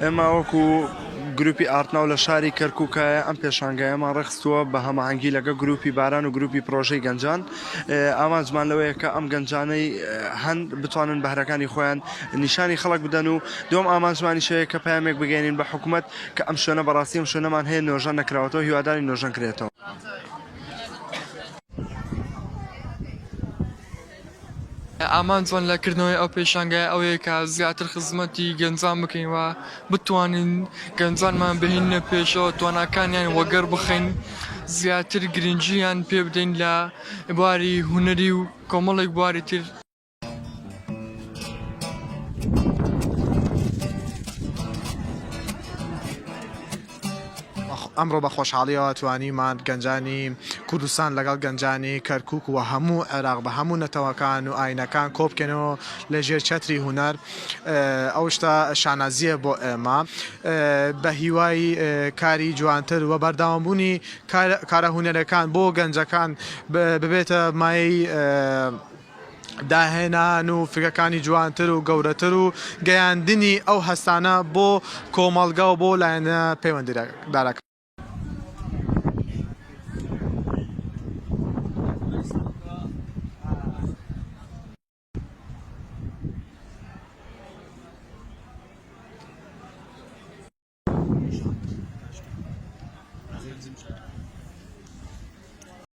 ئێمە وەکو گروپی ئارتناو لە شاری کەرکووکایە ئەم پێشانگایەمان ڕخستووە بە هەماهەنگی لەگە گروپی باران و گروپی پرۆژەی گەنجان ئامانجمان لەوەیە کە ئەم گەنجانەی هەند بتوانن بەهرەکانی خۆیان نیشانی خەڵک بدەن و دوم ئامانجمانی شەیە کە پامێک بگەێنین بە حکوومەت کە ئەم شوێنە بەڕاستی ئەم شوێنەمان هەیە نۆژان نەکراوەتەوە هیواداری نۆژان کرێتەوە. ئامانجان لەکردنەوەی ئەو پێشانگای ئەوەیە کە زیاتر خزمەتی گەنجان بکەینەوە بتوانین گەنجانمان بهێنە پێشەوە تواناکانیان وەگەر بخەین زیاتر گرنگییان پێ بدەین لە بواری هونەری و کۆمەڵێک بواری تر. ئەمڕۆ بە خۆشحاڵیەوە توانیمان گەنجانی کوردستان لەگەڵ گەنجانی کەرکووک و هەموو عێراق بە هەموو نەتەوەکان و ئاینەکان کۆبکەنەوە لە ژێر چەتری هونەر. ئەو شتە شانازیە بۆ ئێمە بە هیوای کاری جوانتر و بەرداوامبوونی کارە هونەرەکان بۆ گەنجەکان ببێتە مای داهێنان و فکرەکانی جوانتر و گەورەتر و گەیاندنی ئەو هەستانە بۆ کۆمەڵگا و بۆ لایەنە پەیوەندیدارەکان.